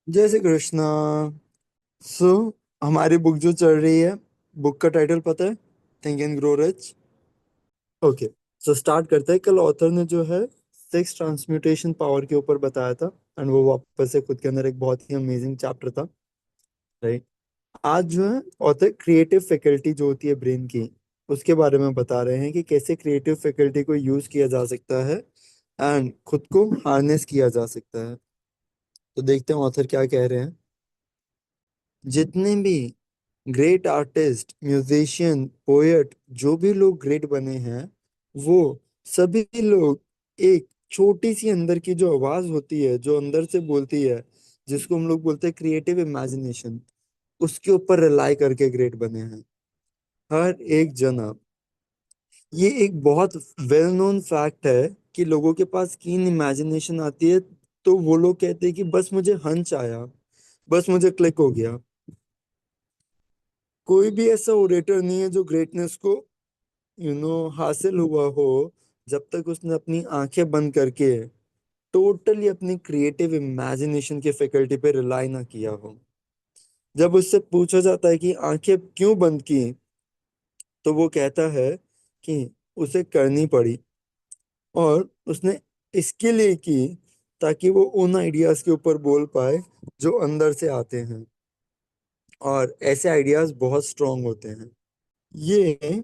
जय श्री कृष्णा। सो हमारी बुक जो चल रही है, बुक का टाइटल पता है? Think and grow rich. Okay, so start करते हैं। कल ऑथर ने जो है सिक्स ट्रांसम्यूटेशन पावर के ऊपर बताया था, एंड वो वापस से खुद के अंदर एक बहुत ही अमेजिंग चैप्टर था, राइट? आज जो है ऑथर क्रिएटिव फैकल्टी जो होती है ब्रेन की, उसके बारे में बता रहे हैं कि कैसे क्रिएटिव फैकल्टी को यूज किया जा सकता है एंड खुद को हार्नेस किया जा सकता है। तो देखते हैं ऑथर क्या कह रहे हैं। जितने भी ग्रेट आर्टिस्ट, म्यूजिशियन, पोएट, जो भी लोग ग्रेट बने हैं, वो सभी लोग एक छोटी सी अंदर की जो आवाज होती है, जो अंदर से बोलती है, जिसको हम लोग बोलते हैं क्रिएटिव इमेजिनेशन, उसके ऊपर रिलाई करके ग्रेट बने हैं। हर एक जना। ये एक बहुत वेल नोन फैक्ट है कि लोगों के पास कीन इमेजिनेशन आती है तो वो लोग कहते हैं कि बस मुझे हंच आया, बस मुझे क्लिक हो गया। कोई भी ऐसा ओरेटर नहीं है जो ग्रेटनेस को हासिल हुआ हो जब तक उसने अपनी आंखें बंद करके टोटली अपनी क्रिएटिव इमेजिनेशन की फैकल्टी पे रिलाई ना किया हो। जब उससे पूछा जाता है कि आंखें क्यों बंद की, तो वो कहता है कि उसे करनी पड़ी, और उसने इसके लिए की ताकि वो उन आइडियाज के ऊपर बोल पाए जो अंदर से आते हैं, और ऐसे आइडियाज बहुत स्ट्रांग होते हैं। ये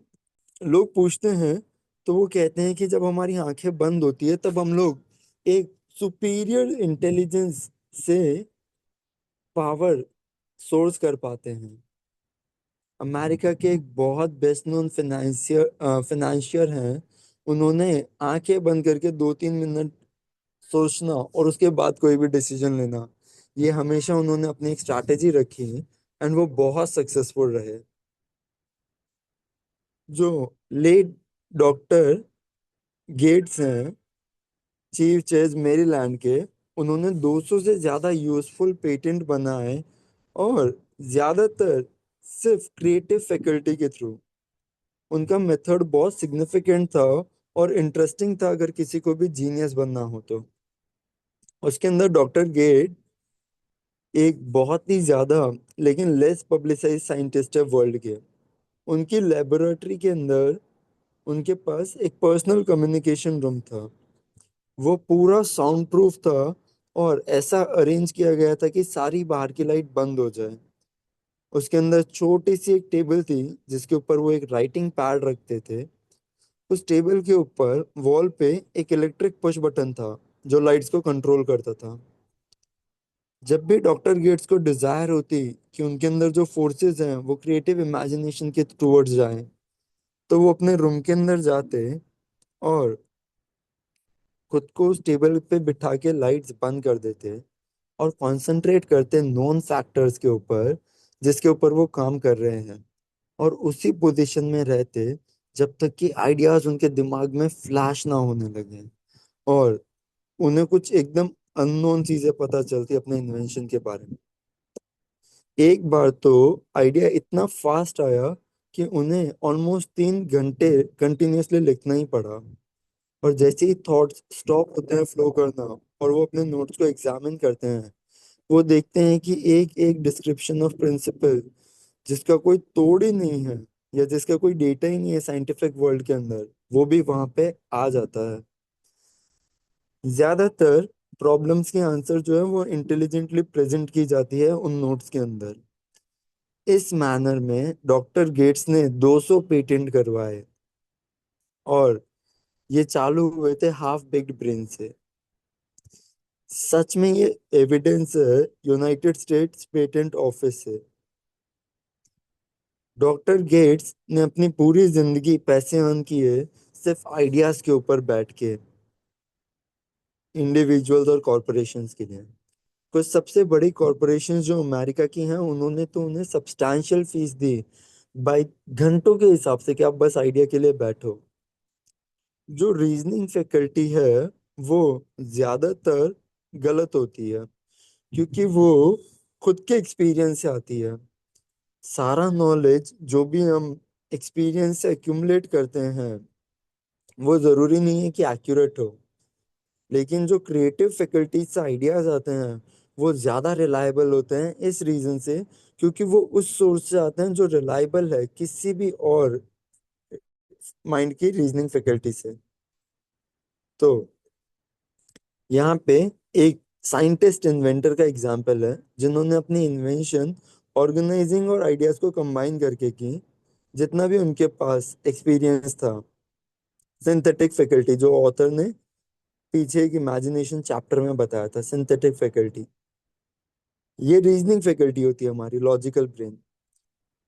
लोग पूछते हैं तो वो कहते हैं कि जब हमारी आंखें बंद होती है तब हम लोग एक सुपीरियर इंटेलिजेंस से पावर सोर्स कर पाते हैं। अमेरिका के एक बहुत बेस्ट नोन फाइनेंशियर हैं। उन्होंने आंखें बंद करके 2-3 मिनट सोचना और उसके बाद कोई भी डिसीजन लेना, ये हमेशा उन्होंने अपनी एक स्ट्रैटेजी रखी है, एंड वो बहुत सक्सेसफुल रहे। जो लेट डॉक्टर गेट्स हैं, चीफ जज मेरीलैंड के, उन्होंने 200 से ज्यादा यूजफुल पेटेंट बनाए, और ज्यादातर सिर्फ क्रिएटिव फैकल्टी के थ्रू। उनका मेथड बहुत सिग्निफिकेंट था और इंटरेस्टिंग था अगर किसी को भी जीनियस बनना हो तो। उसके अंदर डॉक्टर गेट एक बहुत ही ज्यादा लेकिन लेस पब्लिसाइज साइंटिस्ट है वर्ल्ड के। उनकी लेबोरेटरी के अंदर उनके पास एक पर्सनल कम्युनिकेशन रूम था। वो पूरा साउंड प्रूफ था, और ऐसा अरेंज किया गया था कि सारी बाहर की लाइट बंद हो जाए। उसके अंदर छोटी सी एक टेबल थी जिसके ऊपर वो एक राइटिंग पैड रखते थे। उस टेबल के ऊपर वॉल पे एक इलेक्ट्रिक पुश बटन था जो लाइट्स को कंट्रोल करता था। जब भी डॉक्टर गेट्स को डिजायर होती कि उनके अंदर जो फोर्सेस हैं वो क्रिएटिव इमेजिनेशन के टुवर्ड्स जाएं, तो वो अपने रूम के अंदर जाते और खुद को उस टेबल पे बिठा के लाइट्स बंद कर देते और कंसंट्रेट करते नॉन फैक्टर्स के ऊपर जिसके ऊपर वो काम कर रहे हैं, और उसी पोजीशन में रहते जब तक कि आइडियाज उनके दिमाग में फ्लैश ना होने लगे, और उन्हें कुछ एकदम अननोन चीजें पता चलती अपने इन्वेंशन के बारे में। एक बार तो आइडिया इतना फास्ट आया कि उन्हें ऑलमोस्ट 3 घंटे कंटिन्यूअसली लिखना ही पड़ा। और जैसे ही थॉट्स स्टॉप होते हैं फ्लो करना और वो अपने नोट्स को एग्जामिन करते हैं, वो देखते हैं कि एक एक डिस्क्रिप्शन ऑफ प्रिंसिपल जिसका कोई तोड़ ही नहीं है, या जिसका कोई डेटा ही नहीं है साइंटिफिक वर्ल्ड के अंदर, वो भी वहां पे आ जाता है। ज्यादातर प्रॉब्लम्स के आंसर जो है वो इंटेलिजेंटली प्रेजेंट की जाती है उन नोट्स के अंदर। इस मैनर में डॉक्टर गेट्स ने 200 पेटेंट करवाए, और ये चालू हुए थे हाफ बेक्ड ब्रेन से। सच में ये एविडेंस है यूनाइटेड स्टेट्स पेटेंट ऑफिस से। डॉक्टर गेट्स ने अपनी पूरी जिंदगी पैसे अर्न किए सिर्फ आइडियाज के ऊपर बैठ के, इंडिविजुअल्स और कॉरपोरेशंस के लिए। कुछ सबसे बड़ी कॉरपोरेशंस जो अमेरिका की हैं, उन्होंने तो उन्हें सब्सटैंशियल फीस दी बाई घंटों के हिसाब से कि आप बस आइडिया के लिए बैठो। जो रीजनिंग फैकल्टी है वो ज्यादातर गलत होती है, क्योंकि वो खुद के एक्सपीरियंस से आती है। सारा नॉलेज जो भी हम एक्सपीरियंस से एक्यूमुलेट करते हैं वो जरूरी नहीं है कि एक्यूरेट हो, लेकिन जो क्रिएटिव फैकल्टीज से आइडियाज आते हैं वो ज्यादा रिलायबल होते हैं इस रीजन से, क्योंकि वो उस सोर्स से आते हैं जो रिलायबल है किसी भी और माइंड की रीजनिंग फैकल्टी से। तो यहाँ पे एक साइंटिस्ट इन्वेंटर का एग्जाम्पल है जिन्होंने अपनी इन्वेंशन ऑर्गेनाइजिंग और आइडियाज को कंबाइन करके की, जितना भी उनके पास एक्सपीरियंस था। सिंथेटिक फैकल्टी, जो ऑथर ने पीछे एक इमेजिनेशन चैप्टर में बताया था, सिंथेटिक फैकल्टी, ये रीजनिंग फैकल्टी होती है हमारी, लॉजिकल ब्रेन।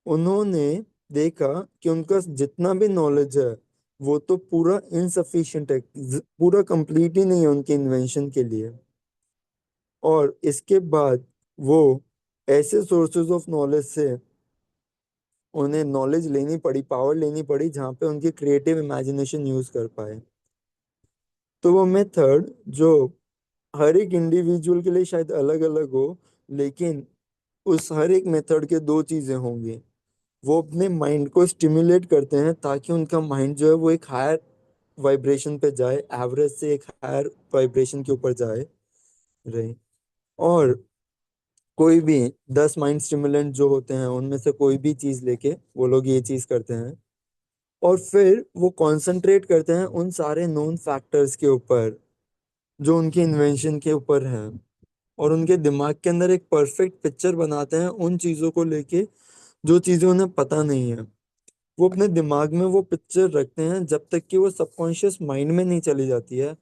उन्होंने देखा कि उनका जितना भी नॉलेज है वो तो पूरा इनसफिशिएंट है, पूरा कंप्लीट ही नहीं है उनके इन्वेंशन के लिए। और इसके बाद वो ऐसे सोर्सेज ऑफ नॉलेज से उन्हें नॉलेज लेनी पड़ी, पावर लेनी पड़ी, जहाँ पे उनकी क्रिएटिव इमेजिनेशन यूज कर पाए। तो वो मेथड जो हर एक इंडिविजुअल के लिए शायद अलग अलग हो, लेकिन उस हर एक मेथड के दो चीजें होंगी। वो अपने माइंड को स्टिमुलेट करते हैं ताकि उनका माइंड जो है वो एक हायर वाइब्रेशन पे जाए, एवरेज से एक हायर वाइब्रेशन के ऊपर जाए, रहे। और कोई भी 10 माइंड स्टिमुलेंट जो होते हैं उनमें से कोई भी चीज लेके वो लोग ये चीज करते हैं, और फिर वो कंसंट्रेट करते हैं उन सारे नोन फैक्टर्स के ऊपर जो उनकी इन्वेंशन के ऊपर हैं, और उनके दिमाग के अंदर एक परफेक्ट पिक्चर बनाते हैं उन चीजों को लेके जो चीजें उन्हें पता नहीं है। वो अपने दिमाग में वो पिक्चर रखते हैं जब तक कि वो सबकॉन्शियस माइंड में नहीं चली जाती है,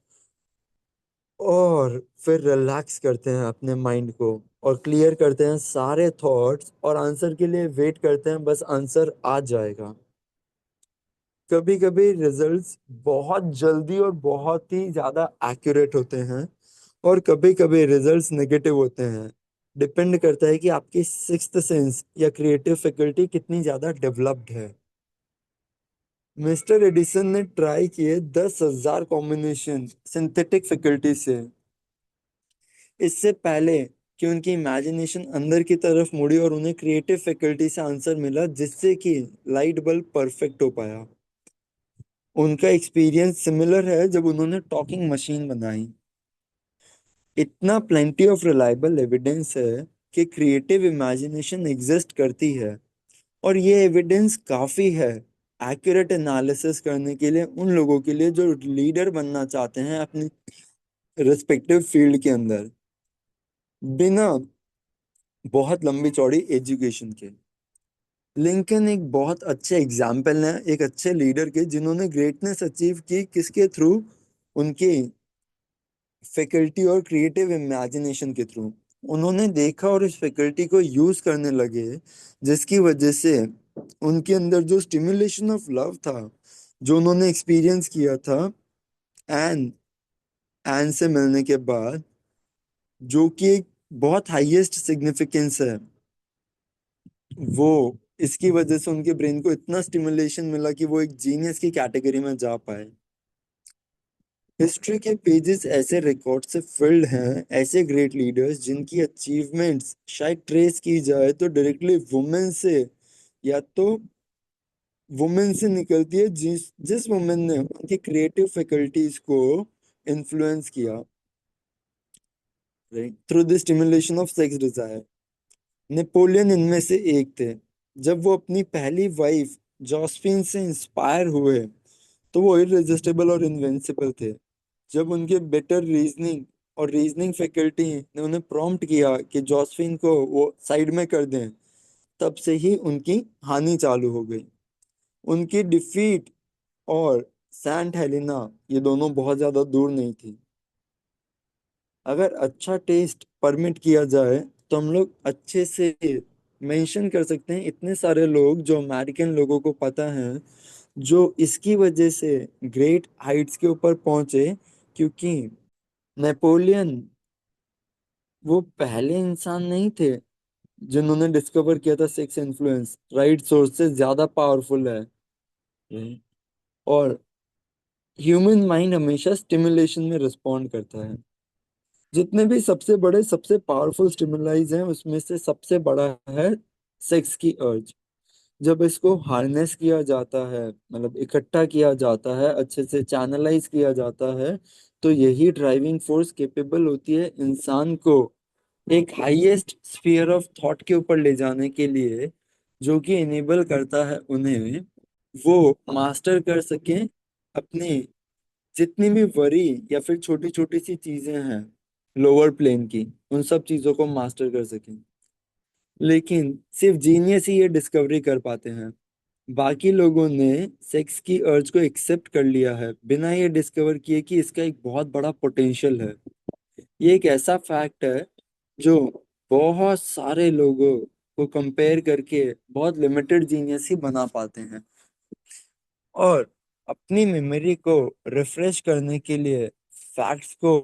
और फिर रिलैक्स करते हैं अपने माइंड को, और क्लियर करते हैं सारे थॉट्स, और आंसर के लिए वेट करते हैं, बस आंसर आ जाएगा। कभी कभी रिजल्ट्स बहुत जल्दी और बहुत ही ज्यादा एक्यूरेट होते हैं, और कभी कभी रिजल्ट्स नेगेटिव होते हैं। डिपेंड करता है कि आपकी सिक्स्थ सेंस या क्रिएटिव फैकल्टी कितनी ज्यादा डेवलप्ड है। मिस्टर एडिसन ने ट्राई किए 10,000 कॉम्बिनेशन सिंथेटिक फैकल्टी से, इससे पहले कि उनकी इमेजिनेशन अंदर की तरफ मुड़ी और उन्हें क्रिएटिव फैकल्टी से आंसर मिला जिससे कि लाइट बल्ब परफेक्ट हो पाया। उनका एक्सपीरियंस सिमिलर है जब उन्होंने टॉकिंग मशीन बनाई। इतना प्लेंटी ऑफ रिलायबल एविडेंस है कि क्रिएटिव इमेजिनेशन एग्जिस्ट करती है, और ये एविडेंस काफी है एक्यूरेट एनालिसिस करने के लिए उन लोगों के लिए जो लीडर बनना चाहते हैं अपनी रिस्पेक्टिव फील्ड के अंदर, बिना बहुत लंबी चौड़ी एजुकेशन के। लिंकन एक बहुत अच्छे एग्जाम्पल है एक अच्छे लीडर के, जिन्होंने ग्रेटनेस अचीव की किसके थ्रू, उनकी फैकल्टी और क्रिएटिव इमेजिनेशन के थ्रू। उन्होंने देखा और इस फैकल्टी को यूज करने लगे, जिसकी वजह से उनके अंदर जो स्टिमुलेशन ऑफ लव था, जो उन्होंने एक्सपीरियंस किया था एन एन से मिलने के बाद, जो कि एक बहुत हाईएस्ट सिग्निफिकेंस है, वो इसकी वजह से उनके ब्रेन को इतना स्टिमुलेशन मिला कि वो एक जीनियस की कैटेगरी में जा पाए। हिस्ट्री के पेजेस ऐसे रिकॉर्ड से फिल्ड हैं, ऐसे ग्रेट लीडर्स जिनकी अचीवमेंट्स शायद ट्रेस की जाए तो डायरेक्टली वुमेन से, या तो वुमेन से निकलती है, जिस जिस वुमेन ने उनकी क्रिएटिव फैकल्टीज को इन्फ्लुएंस किया, right, through the stimulation of sex Dzire. Napoleon इनमें से एक थे। जब वो अपनी पहली वाइफ जॉसफिन से इंस्पायर हुए तो वो इररेजिस्टिबल और इनविंसिबल थे। जब उनके बेटर रीजनिंग और रीजनिंग फैकल्टी ने उन्हें प्रॉम्प्ट किया कि जॉसफिन को वो साइड में कर दें, तब से ही उनकी हानि चालू हो गई। उनकी डिफीट और सेंट हेलेना, ये दोनों बहुत ज्यादा दूर नहीं थी। अगर अच्छा टेस्ट परमिट किया जाए तो हम लोग अच्छे से मेंशन कर सकते हैं इतने सारे लोग जो अमेरिकन लोगों को पता है, जो इसकी वजह से ग्रेट हाइट्स के ऊपर पहुंचे, क्योंकि नेपोलियन वो पहले इंसान नहीं थे जिन्होंने डिस्कवर किया था सेक्स इन्फ्लुएंस राइट सोर्स से ज्यादा पावरफुल है। और ह्यूमन माइंड हमेशा स्टिमुलेशन में रिस्पॉन्ड करता है। जितने भी सबसे बड़े सबसे पावरफुल स्टिमुलाइज हैं उसमें से सबसे बड़ा है सेक्स की अर्ज। जब इसको हार्नेस किया जाता है, मतलब इकट्ठा किया जाता है, अच्छे से चैनलाइज किया जाता है, तो यही ड्राइविंग फोर्स कैपेबल होती है इंसान को एक हाईएस्ट स्फीयर ऑफ थॉट के ऊपर ले जाने के लिए, जो कि इनेबल करता है उन्हें वो मास्टर कर सके अपनी जितनी भी वरी या फिर छोटी छोटी सी चीजें हैं लोअर प्लेन की, उन सब चीजों को मास्टर कर सकें। लेकिन सिर्फ जीनियस ही ये डिस्कवरी कर पाते हैं। बाकी लोगों ने सेक्स की अर्ज को एक्सेप्ट कर लिया है बिना ये डिस्कवर किए कि इसका एक बहुत बड़ा पोटेंशियल है। ये एक ऐसा फैक्ट है जो बहुत सारे लोगों को कंपेयर करके बहुत लिमिटेड जीनियस ही बना पाते हैं। और अपनी मेमोरी को रिफ्रेश करने के लिए, फैक्ट्स को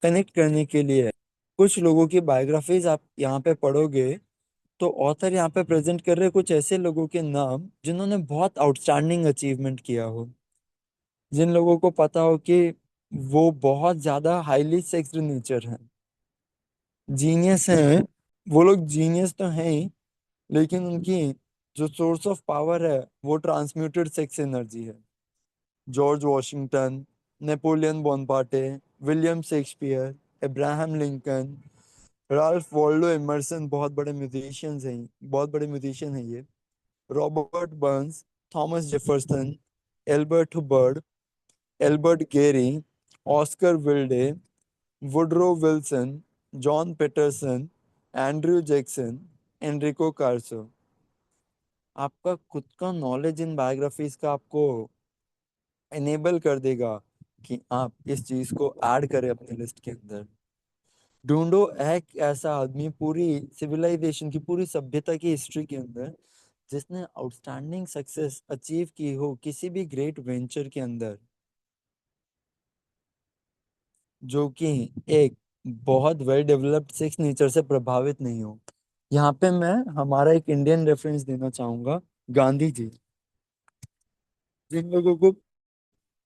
कनेक्ट करने के लिए, कुछ लोगों की बायोग्राफीज आप यहाँ पे पढ़ोगे तो ऑथर यहाँ पे प्रेजेंट कर रहे हैं कुछ ऐसे लोगों के नाम जिन्होंने बहुत आउटस्टैंडिंग अचीवमेंट किया हो, जिन लोगों को पता हो कि वो बहुत ज्यादा हाईली सेक्स्ड नेचर हैं, जीनियस हैं। वो लोग जीनियस तो हैं ही, लेकिन उनकी जो सोर्स ऑफ पावर है वो ट्रांसम्यूटेड सेक्स एनर्जी है। George Washington, Napoleon Bonaparte, William Shakespeare, Abraham Lincoln, Ralph Waldo Emerson, बहुत बड़े म्यूजिशियन हैं ये। Robert Burns, Thomas Jefferson, Elbert Hubbard, Elbert Gary, Oscar Wilde, Woodrow Wilson, John Patterson, Andrew Jackson, Enrico Caruso. आपका खुद का knowledge in biographies का आपको enable कर देगा कि आप इस चीज को ऐड करें अपनी लिस्ट के अंदर। ढूंढो एक ऐसा आदमी पूरी सिविलाइजेशन की, पूरी सभ्यता की हिस्ट्री के अंदर जिसने आउटस्टैंडिंग सक्सेस अचीव की हो किसी भी ग्रेट वेंचर के अंदर, जो कि एक बहुत वेल डेवलप्ड सिक्स नेचर से प्रभावित नहीं हो। यहाँ पे मैं हमारा एक इंडियन रेफरेंस देना चाहूंगा, गांधी जी। जिन लोगों को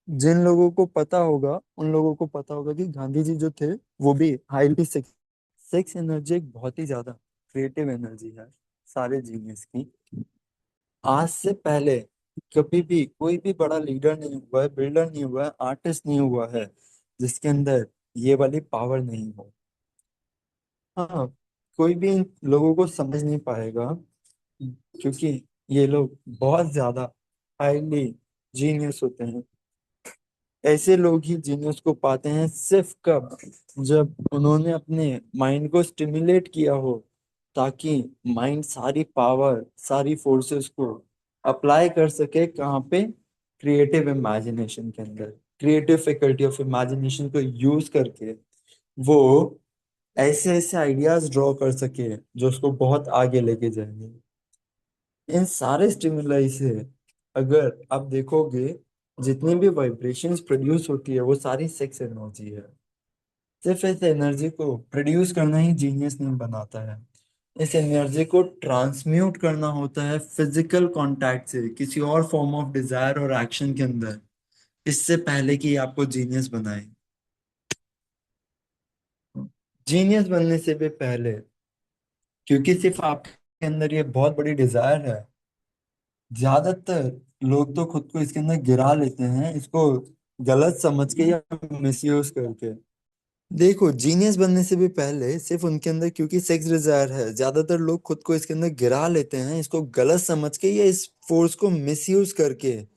जिन लोगों को पता होगा उन लोगों को पता होगा कि गांधी जी जो थे वो भी हाईली सेक्स सेक्स एनर्जी एक बहुत ही ज्यादा क्रिएटिव एनर्जी है सारे जीनियस की। आज से पहले कभी भी कोई भी बड़ा लीडर नहीं हुआ है, बिल्डर नहीं हुआ है, आर्टिस्ट नहीं हुआ है जिसके अंदर ये वाली पावर नहीं हो। हाँ, कोई भी इन लोगों को समझ नहीं पाएगा क्योंकि ये लोग बहुत ज्यादा हाईली जीनियस होते हैं। ऐसे लोग ही जीनियस को पाते हैं सिर्फ कब, जब उन्होंने अपने माइंड को स्टिमुलेट किया हो, ताकि माइंड सारी पावर, सारी फोर्सेस को अप्लाई कर सके कहाँ पे, क्रिएटिव इमेजिनेशन के अंदर। क्रिएटिव फैकल्टी ऑफ इमेजिनेशन को यूज करके वो ऐसे ऐसे आइडियाज ड्रॉ कर सके जो उसको बहुत आगे लेके जाएंगे। इन सारे स्टिमुलाई से अगर आप देखोगे, जितनी भी वाइब्रेशंस प्रोड्यूस होती है वो सारी सेक्स एनर्जी है। सिर्फ इस एनर्जी को प्रोड्यूस करना ही जीनियस नहीं बनाता है, इस एनर्जी को ट्रांसम्यूट करना होता है फिजिकल कांटेक्ट से किसी और फॉर्म ऑफ डिजायर और एक्शन के अंदर, इससे पहले कि आपको जीनियस बनाए। जीनियस बनने से भी पहले, क्योंकि सिर्फ आपके अंदर ये बहुत बड़ी डिजायर है, ज्यादातर लोग तो खुद को इसके अंदर गिरा लेते हैं, इसको गलत समझ के या मिसयूज करके। देखो, जीनियस बनने से भी पहले सिर्फ उनके अंदर क्योंकि सेक्स डिजायर है, ज्यादातर लोग खुद को इसके अंदर गिरा लेते हैं, इसको गलत समझ के या इस फोर्स को मिसयूज करके,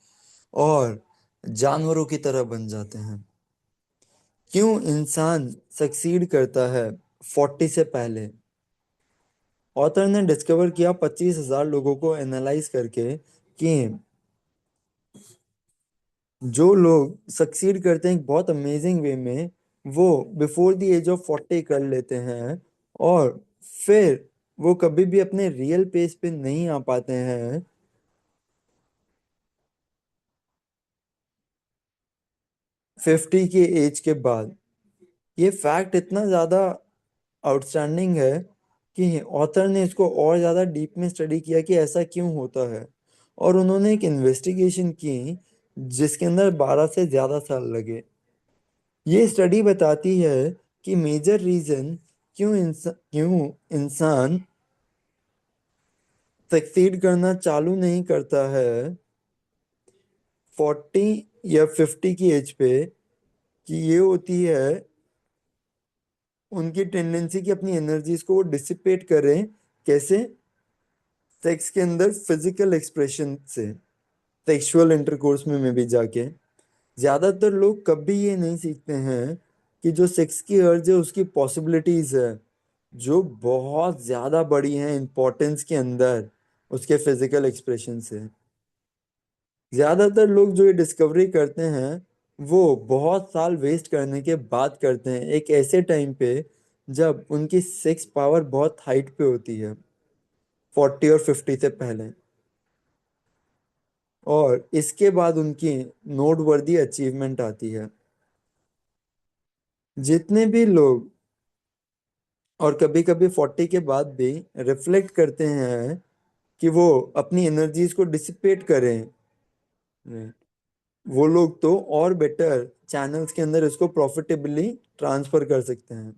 और जानवरों की तरह बन जाते हैं। क्यों इंसान सक्सीड करता है 40 से पहले? ऑथर ने डिस्कवर किया 25,000 लोगों को एनालाइज करके कि जो लोग सक्सीड करते हैं एक बहुत अमेजिंग वे में, वो बिफोर द एज ऑफ 40 कर लेते हैं, और फिर वो कभी भी अपने रियल पेस पे नहीं आ पाते हैं 50 के एज के बाद। ये फैक्ट इतना ज्यादा आउटस्टैंडिंग है कि ऑथर ने इसको और ज्यादा डीप में स्टडी किया कि ऐसा क्यों होता है, और उन्होंने एक इन्वेस्टिगेशन की जिसके अंदर 12 से ज्यादा साल लगे। ये स्टडी बताती है कि मेजर रीजन क्यों इंसान सक्सीड करना चालू नहीं करता है 40 या 50 की एज पे, कि ये होती है उनकी टेंडेंसी कि अपनी एनर्जीज को वो डिसिपेट करें। कैसे? सेक्स के अंदर फिजिकल एक्सप्रेशन से, सेक्सुअल इंटरकोर्स में भी जाके। ज्यादातर लोग कभी ये नहीं सीखते हैं कि जो सेक्स की अर्ज है उसकी पॉसिबिलिटीज है जो बहुत ज्यादा बड़ी हैं इम्पोर्टेंस के अंदर उसके फिजिकल एक्सप्रेशन से। ज्यादातर लोग जो ये डिस्कवरी करते हैं वो बहुत साल वेस्ट करने के बाद करते हैं, एक ऐसे टाइम पे जब उनकी सेक्स पावर बहुत हाइट पे होती है, 40 और 50 से पहले। और इसके बाद उनकी नोटवर्दी अचीवमेंट आती है। जितने भी लोग, और कभी कभी 40 के बाद भी रिफ्लेक्ट करते हैं कि वो अपनी एनर्जीज को डिसिपेट करें, वो लोग तो और बेटर चैनल्स के अंदर इसको प्रॉफिटेबली ट्रांसफर कर सकते हैं।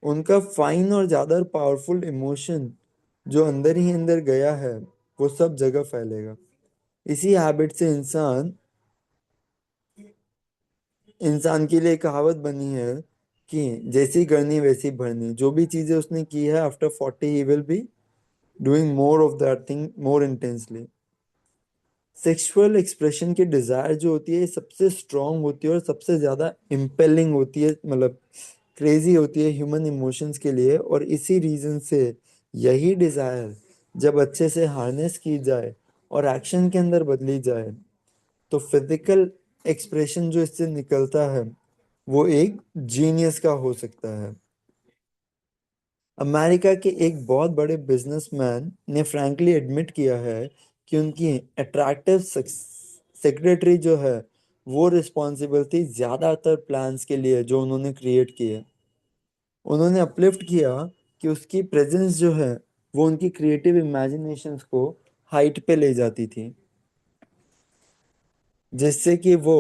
उनका फाइन और ज्यादा पावरफुल इमोशन जो अंदर ही अंदर गया है वो सब जगह फैलेगा। इसी हैबिट से इंसान इंसान के लिए कहावत बनी है कि जैसी करनी वैसी भरनी। जो भी चीजें उसने की है after 40 he will be doing more of that thing more intensely. Sexual expression की डिजायर जो होती है ये सबसे स्ट्रांग होती है और सबसे ज्यादा इम्पेलिंग होती है, मतलब क्रेजी होती है ह्यूमन इमोशंस के लिए। और इसी रीजन से यही डिजायर जब अच्छे से हार्नेस की जाए और एक्शन के अंदर बदली जाए तो फिजिकल एक्सप्रेशन जो इससे निकलता है वो एक जीनियस का हो सकता है। अमेरिका के एक बहुत बड़े बिजनेसमैन ने फ्रैंकली एडमिट किया है कि उनकी अट्रैक्टिव सेक्रेटरी जो है वो रिस्पॉन्सिबल थी ज्यादातर प्लान्स के लिए जो उन्होंने क्रिएट किए। उन्होंने अपलिफ्ट किया कि उसकी प्रेजेंस जो है वो उनकी क्रिएटिव इमेजिनेशंस को हाइट पे ले जाती थी, जिससे कि वो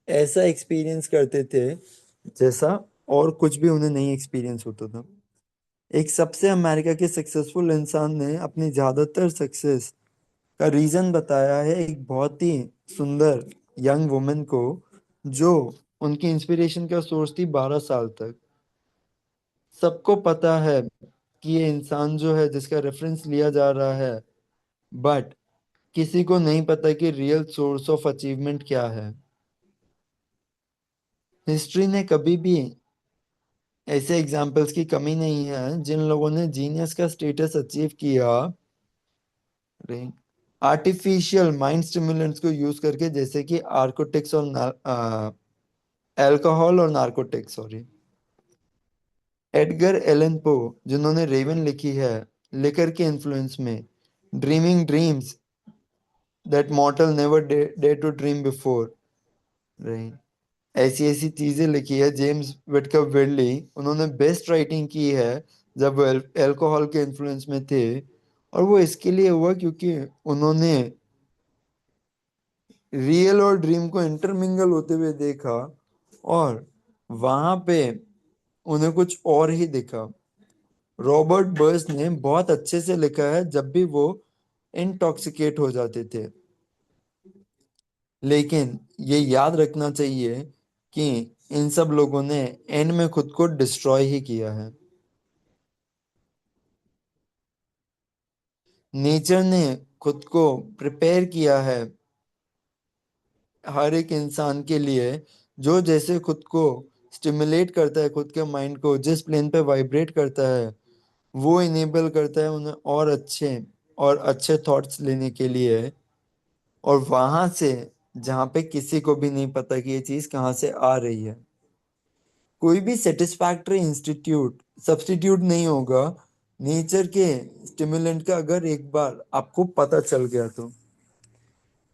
ऐसा एक्सपीरियंस करते थे जैसा और कुछ भी उन्हें नहीं एक्सपीरियंस होता था। एक सबसे अमेरिका के सक्सेसफुल इंसान ने अपनी ज्यादातर सक्सेस का रीजन बताया है एक बहुत ही सुंदर यंग वुमेन को जो उनकी इंस्पिरेशन का सोर्स थी 12 साल तक। सबको पता है कि ये इंसान जो है जिसका रेफरेंस लिया जा रहा है, बट किसी को नहीं पता कि रियल सोर्स ऑफ अचीवमेंट क्या है। हिस्ट्री ने कभी भी ऐसे एग्जाम्पल्स की कमी नहीं है जिन लोगों ने जीनियस का स्टेटस अचीव किया आर्टिफिशियल माइंड स्टिमुलेंट्स को यूज करके, जैसे कि आर्कोटिक्स और अल्कोहल और narcotics, sorry. Edgar Allan Poe जिन्होंने रेवन लिखी है, लिकर के इन्फ्लुएंस में dreaming dreams that mortal never dare to dream before, right, ऐसी ऐसी चीजें लिखी है। जेम्स विटकफ वेडली, उन्होंने बेस्ट राइटिंग की है जब वो अल्कोहल के इन्फ्लुएंस में थे। और वो इसके लिए हुआ क्योंकि उन्होंने रियल और ड्रीम को इंटरमिंगल होते हुए देखा और वहां पे उन्हें कुछ और ही दिखा। रॉबर्ट बर्स ने बहुत अच्छे से लिखा है जब भी वो इंटॉक्सिकेट हो जाते थे। लेकिन ये याद रखना चाहिए कि इन सब लोगों ने एंड में खुद को डिस्ट्रॉय ही किया है। नेचर ने खुद को प्रिपेयर किया है हर एक इंसान के लिए, जो जैसे खुद को स्टिमुलेट करता है, खुद के माइंड को जिस प्लेन पे वाइब्रेट करता है वो इनेबल करता है उन्हें और अच्छे थॉट्स लेने के लिए। और वहां से जहाँ पे किसी को भी नहीं पता कि ये चीज कहाँ से आ रही है। कोई भी सेटिस्फैक्टरी इंस्टीट्यूट सब्स्टिट्यूट नहीं होगा नेचर के स्टिमुलेंट का, अगर एक बार आपको पता चल गया तो।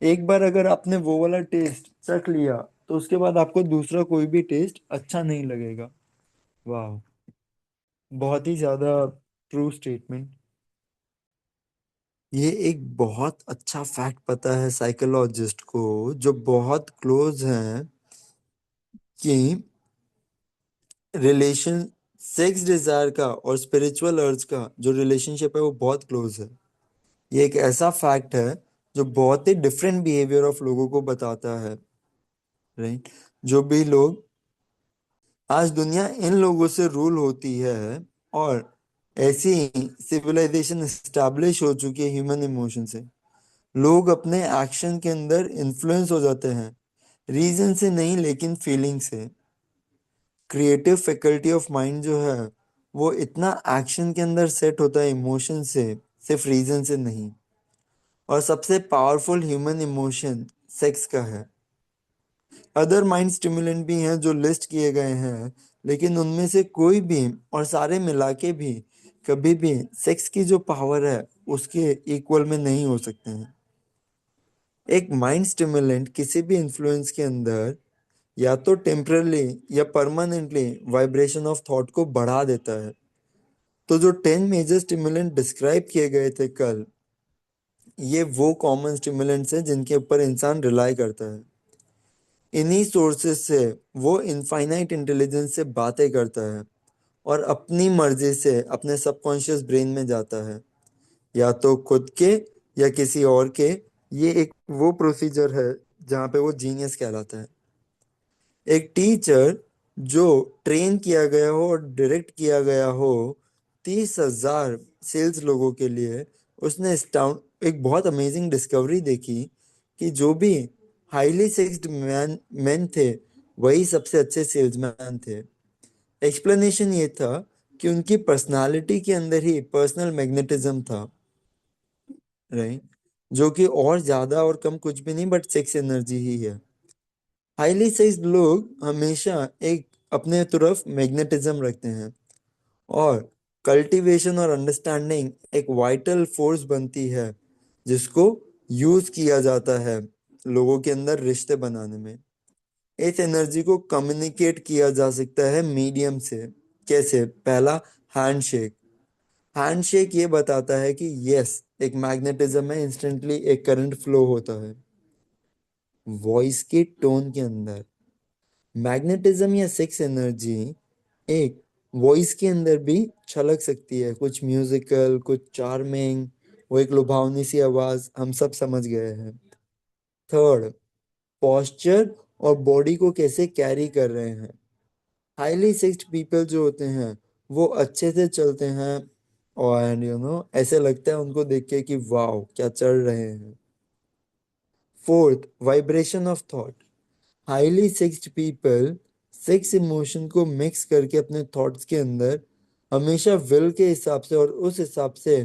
एक बार अगर आपने वो वाला टेस्ट चख लिया तो उसके बाद आपको दूसरा कोई भी टेस्ट अच्छा नहीं लगेगा। वाह, बहुत ही ज्यादा ट्रू स्टेटमेंट। ये एक बहुत अच्छा फैक्ट पता है साइकोलॉजिस्ट को जो बहुत क्लोज हैं कि रिलेशन सेक्स डिजायर का और स्पिरिचुअल अर्ज का जो रिलेशनशिप है वो बहुत क्लोज है। ये एक ऐसा फैक्ट है जो बहुत ही डिफरेंट बिहेवियर ऑफ लोगों को बताता है, राइट। जो भी लोग आज दुनिया इन लोगों से रूल होती है, और ऐसी सिविलाइजेशन एस्टैब्लिश हो चुकी है ह्यूमन इमोशन से। लोग अपने एक्शन के अंदर इन्फ्लुएंस हो जाते हैं, रीजन से नहीं लेकिन फीलिंग से। क्रिएटिव फैकल्टी ऑफ माइंड जो है वो इतना एक्शन के अंदर सेट होता है इमोशन से, सिर्फ रीजन से नहीं। और सबसे पावरफुल ह्यूमन इमोशन सेक्स का है। अदर माइंड स्टिमुलेंट भी हैं जो लिस्ट किए गए हैं, लेकिन उनमें से कोई भी और सारे मिला के भी कभी भी सेक्स की जो पावर है उसके इक्वल में नहीं हो सकते हैं। एक माइंड स्टिमुलेंट किसी भी इन्फ्लुएंस के अंदर या तो टेम्परली या परमानेंटली वाइब्रेशन ऑफ थॉट को बढ़ा देता है। तो जो 10 मेजर स्टिमुलेंट डिस्क्राइब किए गए थे कल, ये वो कॉमन स्टिमुलेंट्स हैं जिनके ऊपर इंसान रिलाई करता है। इन्हीं सोर्सेस से वो इनफाइनाइट इंटेलिजेंस से बातें करता है और अपनी मर्जी से अपने सबकॉन्शियस ब्रेन में जाता है, या तो खुद के या किसी और के। ये एक वो प्रोसीजर है जहाँ पे वो जीनियस कहलाता है। एक टीचर जो ट्रेन किया गया हो और डायरेक्ट किया गया हो 30,000 सेल्स लोगों के लिए, उसने एक बहुत अमेजिंग डिस्कवरी देखी कि जो भी हाईली सेक्स्ड मैन थे वही सबसे अच्छे सेल्समैन थे। एक्सप्लेनेशन ये था कि उनकी पर्सनालिटी के अंदर ही पर्सनल मैग्नेटिज्म था, राइट, जो कि और ज्यादा और कम कुछ भी नहीं बट सेक्स एनर्जी ही है। हाईली सेक्स्ड लोग हमेशा एक अपने तरफ मैग्नेटिज्म रखते हैं, और कल्टीवेशन और अंडरस्टैंडिंग एक वाइटल फोर्स बनती है जिसको यूज किया जाता है लोगों के अंदर रिश्ते बनाने में। इस एनर्जी को कम्युनिकेट किया जा सकता है मीडियम से। कैसे? पहला, हैंडशेक। हैंडशेक ये बताता है कि यस, एक मैग्नेटिज्म है, इंस्टेंटली एक करंट फ्लो होता है। वॉइस के टोन के अंदर मैग्नेटिज्म या सेक्स एनर्जी एक वॉइस के अंदर भी छलक सकती है, कुछ म्यूजिकल, कुछ चार्मिंग। वो एक लुभावनी सी आवाज, हम सब समझ गए हैं। थर्ड, पोस्चर और बॉडी को कैसे कैरी कर रहे हैं। हाईली सेक्स्ड पीपल जो होते हैं वो अच्छे से चलते हैं, और ऐसे लगता है उनको देख के कि वाह क्या चल रहे हैं। Fourth, vibration of thought. Highly sexed people sex emotion को मिक्स करके अपने थॉट्स के अंदर हमेशा विल के हिसाब से और उस हिसाब से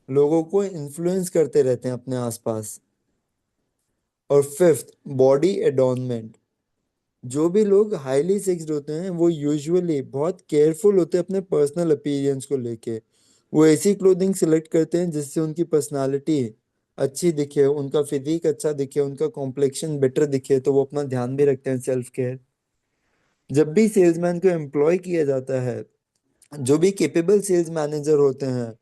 लोगों को इन्फ्लुएंस करते रहते हैं अपने आसपास। और फिफ्थ, बॉडी एडॉर्नमेंट। जो भी लोग हाईली सेक्स्ड होते हैं वो यूजुअली बहुत केयरफुल होते हैं अपने पर्सनल अपीयरेंस को लेके। वो ऐसी क्लोथिंग सिलेक्ट करते हैं जिससे उनकी पर्सनालिटी अच्छी दिखे, उनका फिजिक अच्छा दिखे, उनका कॉम्प्लेक्शन बेटर दिखे, तो वो अपना ध्यान भी रखते हैं, सेल्फ केयर। जब भी सेल्समैन को एम्प्लॉय किया जाता है, जो भी कैपेबल सेल्स मैनेजर होते हैं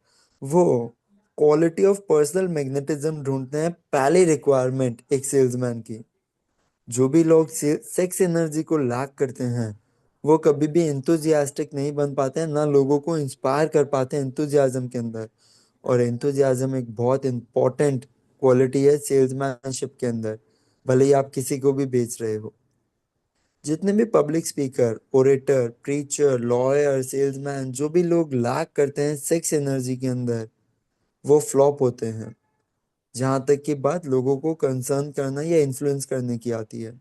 वो क्वालिटी ऑफ पर्सनल मैग्नेटिज्म ढूंढते हैं, पहली रिक्वायरमेंट एक सेल्समैन की। जो भी लोग सेक्स एनर्जी को लैक करते हैं वो कभी भी एंथुजियास्टिक नहीं बन पाते हैं, ना लोगों को इंस्पायर कर पाते हैं एंथुजियाज्म के अंदर। और एंथुजियाज्म एक बहुत इंपॉर्टेंट क्वालिटी है सेल्समैनशिप के अंदर, भले ही आप किसी को भी बेच रहे हो। जितने भी public speaker, orator, preacher, lawyer, salesman, जो भी लोग लैक करते हैं सेक्स एनर्जी के अंदर, वो फ्लॉप होते हैं। जहां तक की बात लोगों को कंसर्न करना या इन्फ्लुएंस करने की आती है।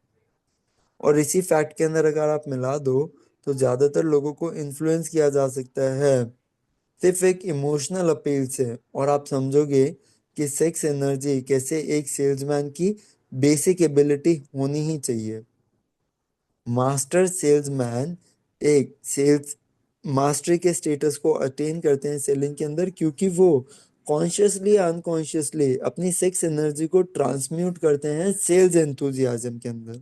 और इसी फैक्ट के अंदर अगर आप मिला दो तो ज्यादातर लोगों को इन्फ्लुएंस किया जा सकता है सिर्फ एक इमोशनल अपील से, और आप समझोगे कि सेक्स एनर्जी कैसे एक सेल्समैन की बेसिक एबिलिटी होनी ही चाहिए। मास्टर सेल्समैन एक सेल्स मास्टरी के स्टेटस को अटेन करते हैं सेलिंग के अंदर, क्योंकि वो कॉन्शियसली या अनकॉन्शियसली अपनी सेक्स एनर्जी को ट्रांसम्यूट करते हैं सेल्स एंथुजियाज्म के अंदर।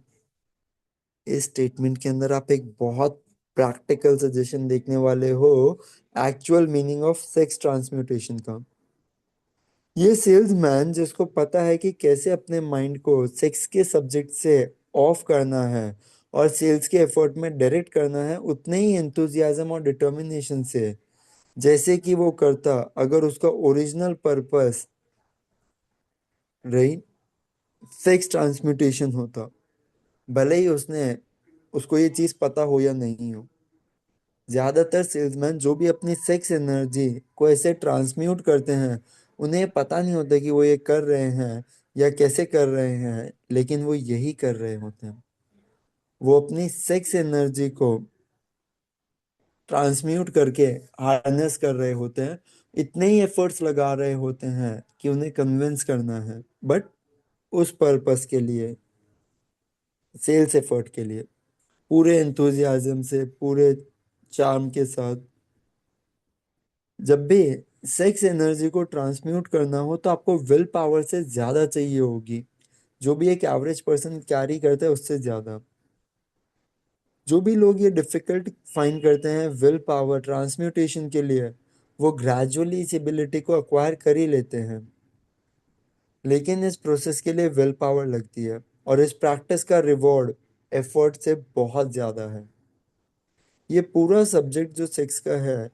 इस स्टेटमेंट के अंदर आप एक बहुत प्रैक्टिकल सजेशन देखने वाले हो actual meaning of sex transmutation का। ये सेल्समैन जिसको पता है कि कैसे अपने माइंड को सेक्स के सब्जेक्ट से ऑफ करना है और सेल्स के एफर्ट में डायरेक्ट करना है उतने ही एंथुजियाज्म और डिटर्मिनेशन से जैसे कि वो करता अगर उसका ओरिजिनल पर्पस रही सेक्स ट्रांसम्यूटेशन होता, भले ही उसने उसको ये चीज पता हो या नहीं हो। ज्यादातर सेल्समैन जो भी अपनी सेक्स एनर्जी को ऐसे ट्रांसम्यूट करते हैं, उन्हें पता नहीं होता कि वो ये कर रहे हैं या कैसे कर रहे हैं, लेकिन वो यही कर रहे होते हैं। वो अपनी सेक्स एनर्जी को ट्रांसम्यूट करके हार्नेस कर रहे होते हैं। इतने ही एफर्ट्स लगा रहे होते हैं कि उन्हें कन्विंस करना है, बट उस पर्पस के लिए, सेल्स एफर्ट के लिए, पूरे एंथुजियाज्म से, पूरे चार्म के साथ। जब भी सेक्स एनर्जी को ट्रांसम्यूट करना हो तो आपको विल पावर से ज्यादा चाहिए होगी, जो भी एक एवरेज पर्सन कैरी करता है उससे ज्यादा। जो भी लोग ये डिफिकल्ट फाइंड करते हैं विल पावर ट्रांसम्यूटेशन के लिए, वो ग्रेजुअली इस एबिलिटी को अक्वायर कर ही लेते हैं। लेकिन इस प्रोसेस के लिए विल पावर लगती है, और इस प्रैक्टिस का रिवॉर्ड एफर्ट से बहुत ज्यादा है। ये पूरा सब्जेक्ट जो सेक्स का है,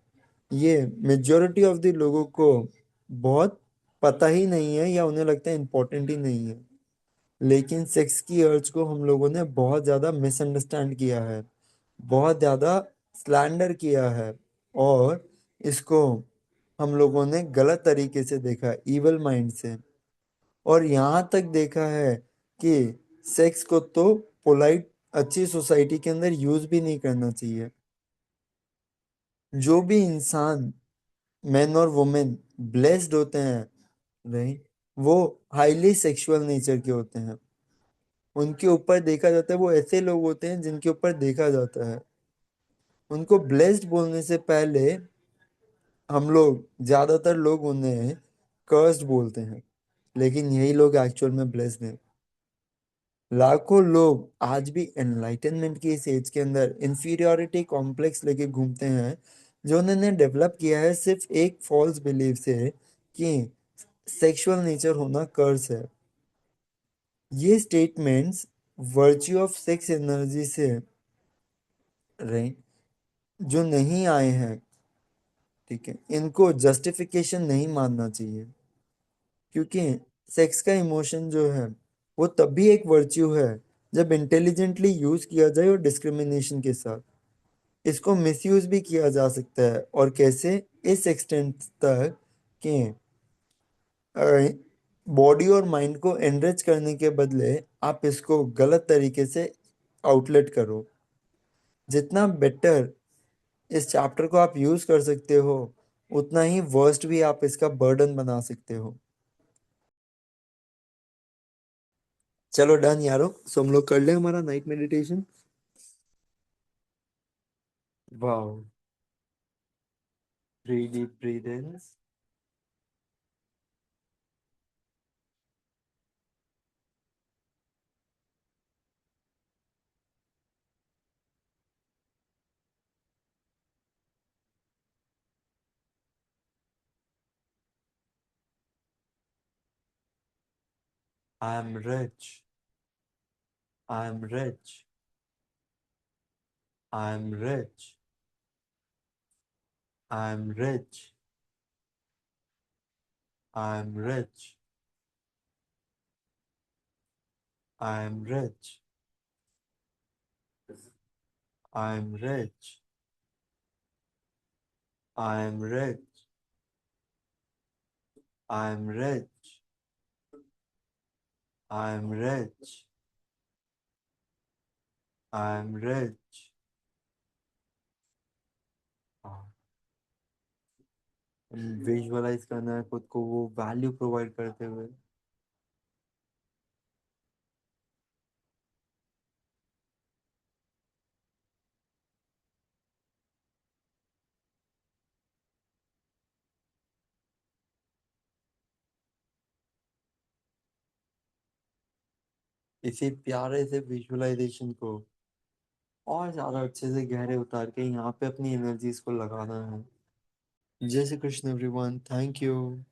ये मेजॉरिटी ऑफ द लोगों को बहुत पता ही नहीं है, या उन्हें लगता है इम्पोर्टेंट ही नहीं है। लेकिन सेक्स की अर्ज को हम लोगों ने बहुत ज़्यादा मिसअंडरस्टैंड किया है, बहुत ज़्यादा स्लैंडर किया है, और इसको हम लोगों ने गलत तरीके से देखा, इवल माइंड से। और यहाँ तक देखा है कि सेक्स को तो पोलाइट अच्छी सोसाइटी के अंदर यूज भी नहीं करना चाहिए। जो भी इंसान, मैन और वुमेन, ब्लेस्ड होते हैं, राइट, वो हाईली सेक्सुअल नेचर के होते हैं। उनके ऊपर देखा जाता है, वो ऐसे लोग होते हैं जिनके ऊपर देखा जाता है। उनको ब्लेस्ड बोलने से पहले हम लोग, ज्यादातर लोग उन्हें कर्स्ड बोलते हैं, लेकिन यही लोग एक्चुअल में ब्लेस्ड हैं। लाखों लोग आज भी एनलाइटनमेंट की इस एज के अंदर इंफीरियोरिटी कॉम्प्लेक्स लेके घूमते हैं, जो उन्होंने डेवलप किया है सिर्फ एक फॉल्स बिलीफ से कि सेक्सुअल नेचर होना कर्स है। ये statements virtue of sex energy से, राइट, जो नहीं आए हैं, ठीक है, इनको जस्टिफिकेशन नहीं मानना चाहिए। क्योंकि सेक्स का इमोशन जो है, वो तभी एक वर्च्यू है जब इंटेलिजेंटली यूज किया जाए और डिस्क्रिमिनेशन के साथ। इसको मिसयूज भी किया जा सकता है, और कैसे, इस एक्सटेंट तक कि बॉडी और माइंड को एनरिच करने के बदले आप इसको गलत तरीके से आउटलेट करो। जितना बेटर इस चैप्टर को आप यूज कर सकते हो, उतना ही वर्स्ट भी आप इसका बर्डन बना सकते हो। चलो डन यारो, सो हम लोग कर ले हमारा night meditation. Wow. 3 deep breath ins. I am rich. I am rich. I am rich. I am rich. I am rich. I am rich. I am rich. I am rich. I am rich. I am rich. I am rich. Visualise करना है खुद को वो value provide करते हुए। इसी प्यारे से विजुअलाइजेशन को और ज्यादा अच्छे से गहरे उतार के यहाँ पे अपनी एनर्जीज को लगाना है। जय Shri Krishna everyone, thank you.